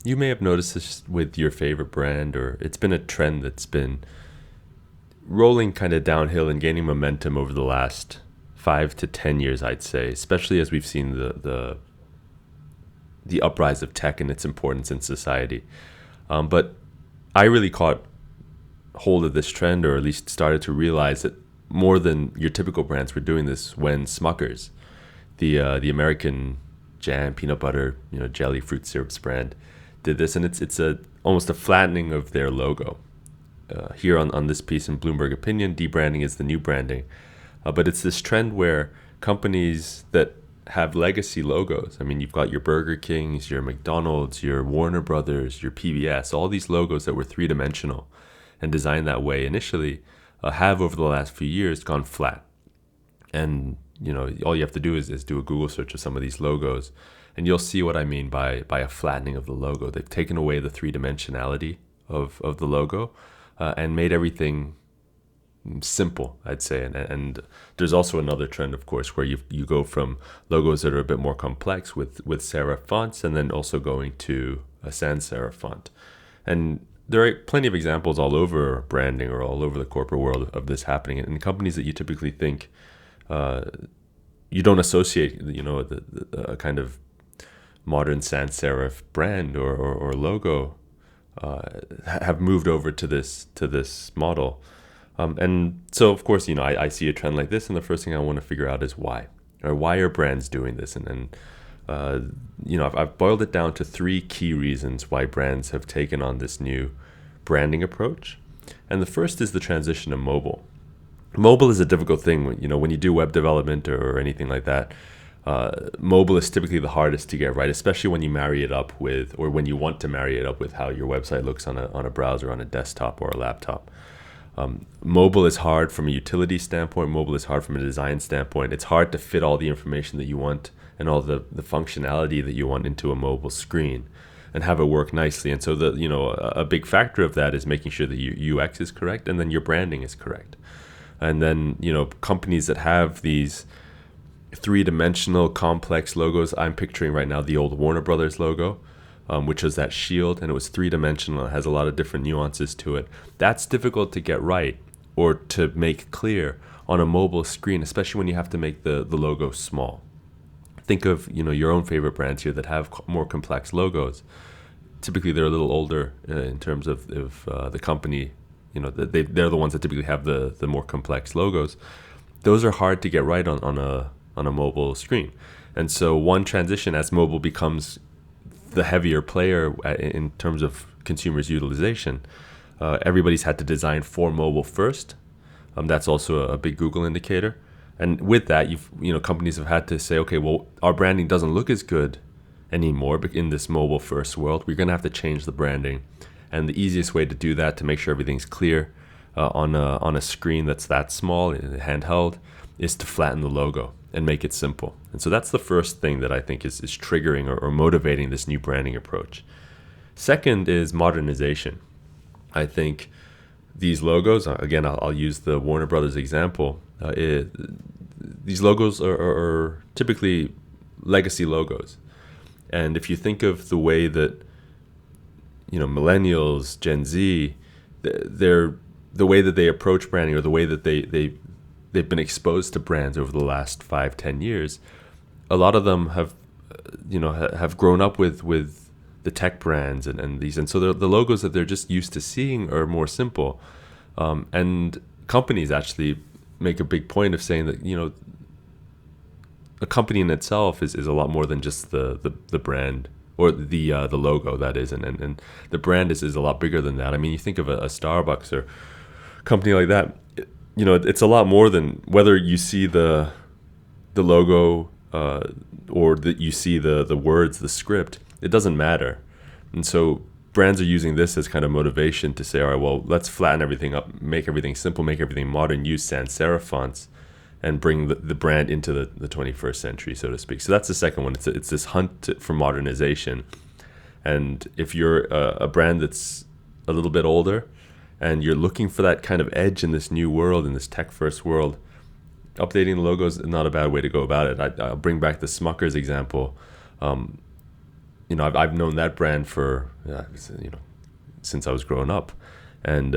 You may have noticed this with your favorite brand, or it's been a trend that's been rolling kind of downhill and gaining momentum over the last 5 to 10 years, I'd say, especially as we've seen the uprise of tech and its importance in society. But I really caught hold of this trend, or at least started to realize that more than your typical brands were doing this when Smuckers, the American jam, peanut butter, jelly, fruit syrups brand, did this, and it's a almost a flattening of their logo. Here on this piece in Bloomberg Opinion, debranding is the new branding, but it's this trend where companies that have legacy logos. I mean, you've got your Burger Kings, your McDonald's, your Warner Brothers, your PBS, all these logos that were three-dimensional and designed that way initially, have over the last few years gone flat. And all you have to do is do a Google search of some of these logos, and you'll see what I mean by a flattening of the logo. They've taken away the three-dimensionality of the logo, and made everything simple, I'd say. And there's also another trend, of course, where you go from logos that are a bit more complex with serif fonts, and then also going to a sans serif font. And there are plenty of examples all over branding or all over the corporate world of this happening. And companies that you typically think you don't associate, the kind of modern sans serif brand or logo, have moved over to this model. And so, of course, I see a trend like this, and the first thing I want to figure out is why, or why are brands doing this? And I've boiled it down to three key reasons why brands have taken on this new branding approach. And the first is the transition to mobile. Mobile is a difficult thing when you do web development or anything like that. Mobile is typically the hardest to get right, especially when you marry it up with, or when you want to marry it up with how your website looks on a browser, on a desktop or a laptop. Mobile is hard from a utility standpoint. Mobile is hard from a design standpoint. It's hard to fit all the information that you want and all the functionality that you want into a mobile screen and have it work nicely. And so a big factor of that is making sure that your UX is correct, and then your branding is correct. And then, companies that have these three-dimensional complex logos, I'm picturing right now the old Warner Brothers logo, which was that shield, and it was three-dimensional. It has a lot of different nuances to it. That's difficult to get right or to make clear on a mobile screen, especially when you have to make the logo small. Think of your own favorite brands here that have more complex logos. Typically, they're a little older in terms of the company. They're the ones that typically have the more complex logos. Those are hard to get right on a mobile screen. And so one transition, as mobile becomes the heavier player in terms of consumers' utilization, everybody's had to design for mobile first. That's also a big Google indicator. And with that, companies have had to say, okay, well, our branding doesn't look as good anymore in this mobile first world. We're going to have to change the branding. And the easiest way to do that, to make sure everything's clear on a screen that's that small, handheld, is to flatten the logo and make it simple. And so that's the first thing that I think is triggering or motivating this new branding approach. Second is modernization. I think these logos, again, I'll use the Warner Brothers example. These logos are typically legacy logos. And if you think of the way that millennials, Gen Z, they're the way that they approach branding, or the way that they've been exposed to brands over the last 5-10 years, a lot of them have grown up with the tech brands and these, and so the logos that they're just used to seeing are more simple. And companies actually make a big point of saying that a company in itself is a lot more than just the brand, or the logo, that is, and the brand is a lot bigger than that. I mean, you think of a Starbucks or company like that, it's a lot more than whether you see the logo or that you see the words, the script. It doesn't matter. And so brands are using this as kind of motivation to say, all right, well, let's flatten everything up, make everything simple, make everything modern, use sans serif fonts, and bring the brand into the 21st century, so to speak. So that's the second one. It's this hunt for modernization. And if you're a brand that's a little bit older and you're looking for that kind of edge in this new world, in this tech-first world, updating the logos is not a bad way to go about it. I'll bring back the Smuckers example. I've known that brand for since I was growing up, and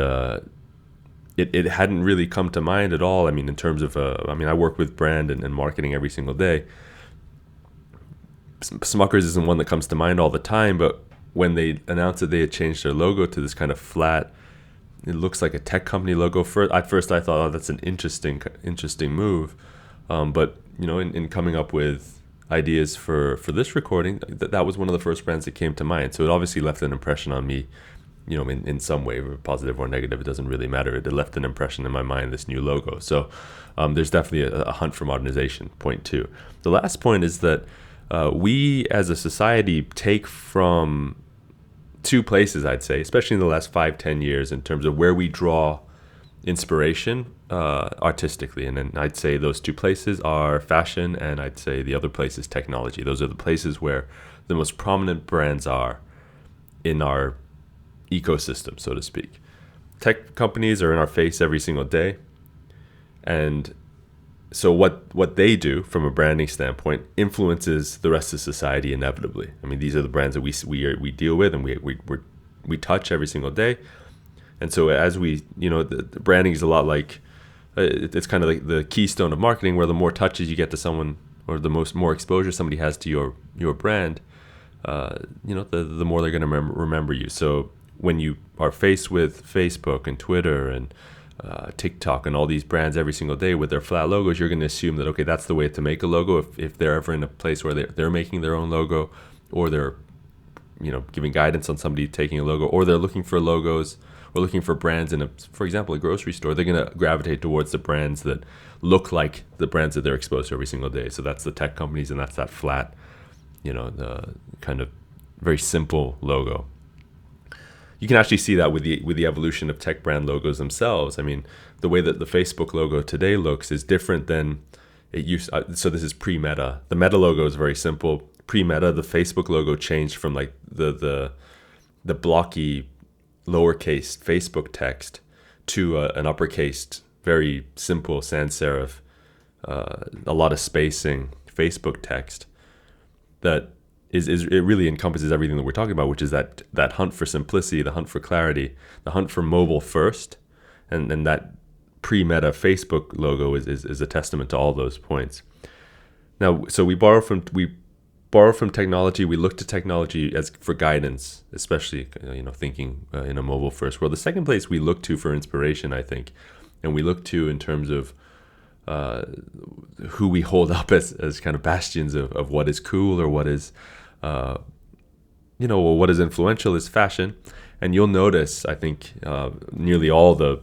it hadn't really come to mind at all. I mean, in terms of I work with brand and marketing every single day. Smuckers isn't one that comes to mind all the time, but when they announced that they had changed their logo to this kind of flat, it looks like a tech company logo. At first I thought, oh, that's an interesting move, but in coming up with ideas for this recording, that was one of the first brands that came to mind. So it obviously left an impression on me, in some way, positive or negative, it doesn't really matter. It left an impression in my mind, this new logo. So there's definitely a hunt for modernization, point two. The last point is that we as a society take from two places, I'd say, especially in the last 5-10 years, in terms of where we draw inspiration artistically. And then I'd say those two places are fashion, and I'd say the other place is technology. Those are the places where the most prominent brands are in our ecosystem, so to speak. Tech companies are in our face every single day, and so what they do from a branding standpoint influences the rest of society inevitably. I mean, these are the brands that we deal with and we touch every single day. And so as the branding is a lot like, it's kind of like the keystone of marketing, where the more touches you get to someone, or the more exposure somebody has to your brand, the more they're going to remember you. So when you are faced with Facebook and Twitter and TikTok and all these brands every single day with their flat logos, you're going to assume that, okay, that's the way to make a logo. If they're ever in a place where they're making their own logo, or they're giving guidance on somebody taking a logo, or they're looking for logos or looking for brands in for example, a grocery store, they're going to gravitate towards the brands that look like the brands that they're exposed to every single day. So that's the tech companies, and that's that flat, the kind of very simple logo. You can actually see that with the evolution of tech brand logos themselves. I mean, the way that the Facebook logo today looks is different than it used. So this is pre-Meta. The Meta logo is very simple. Pre-Meta, the Facebook logo changed from like the blocky lowercase Facebook text to an uppercase, very simple sans serif, a lot of spacing Facebook text that it really encompasses everything that we're talking about, which is that hunt for simplicity, the hunt for clarity, the hunt for mobile first, and that pre-Meta Facebook logo is a testament to all those points. Now, so we borrow from technology. We look to technology as for guidance, especially thinking in a mobile first world. The second place we look to for inspiration, I think, and we look to in terms of who we hold up as kind of bastions of what is cool or what is what is influential, is fashion. And you'll notice, I think, nearly all the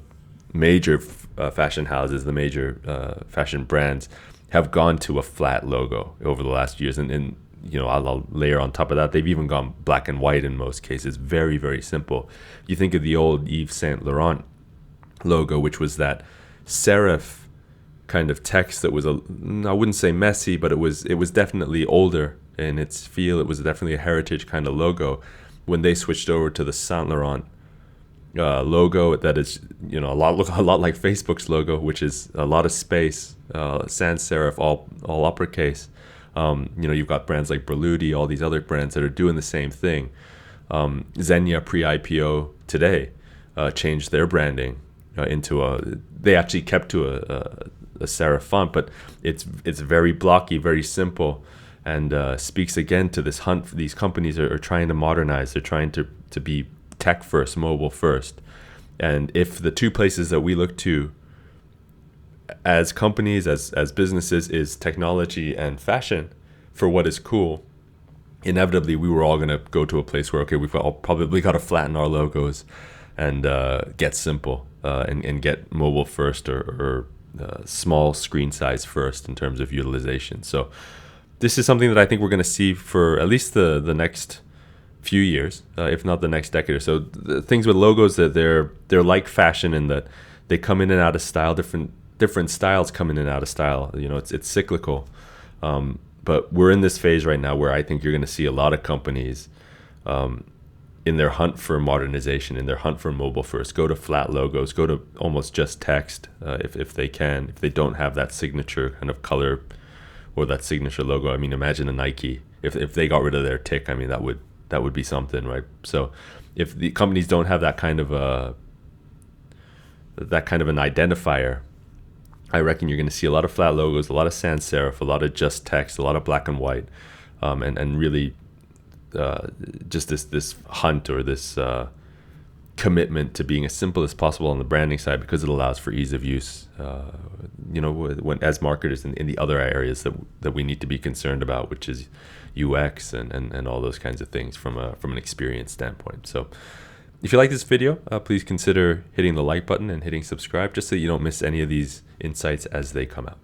major fashion houses, the major fashion brands, have gone to a flat logo over the last years. And I'll layer on top of that, they've even gone black and white in most cases. Very, very simple. You think of the old Yves Saint Laurent logo, which was that serif kind of text that was I wouldn't say messy, but it was definitely older in its feel. It was definitely a heritage kind of logo. When they switched over to the Saint Laurent logo, that is a lot like Facebook's logo, which is a lot of space, sans serif, all uppercase. You've got brands like Berluti, all these other brands that are doing the same thing. Xenia pre-IPO today changed their branding they actually kept to a serif font, but it's very blocky, very simple, and speaks again to this hunt. These companies are trying to modernize. They're trying to be tech first, mobile first. And if the two places that we look to as companies, as businesses, is technology and fashion for what is cool, inevitably we were all going to go to a place where, okay, we've probably got to flatten our logos and get simple and get mobile first or small screen size first in terms of utilization. So this is something that I think we're going to see for at least the next few years, if not the next decade or so. The things with logos, that they're like fashion in that they come in and out of style. Different styles come in and out of style. It's cyclical. But we're in this phase right now where I think you're going to see a lot of companies in their hunt for modernization, in their hunt for mobile first, go to flat logos, go to almost just text if they can, if they don't have that signature kind of color or that signature logo. I mean, imagine a Nike if they got rid of their tick, I mean, that would be something, right? So if the companies don't have that kind of an identifier, I reckon you're going to see a lot of flat logos, a lot of sans serif, a lot of just text, a lot of black and white, and really just this hunt or this commitment to being as simple as possible on the branding side, because it allows for ease of use. When as marketers in the other areas that we need to be concerned about, which is UX and all those kinds of things from an experience standpoint. So if you like this video, please consider hitting the like button and hitting subscribe, just so you don't miss any of these insights as they come out.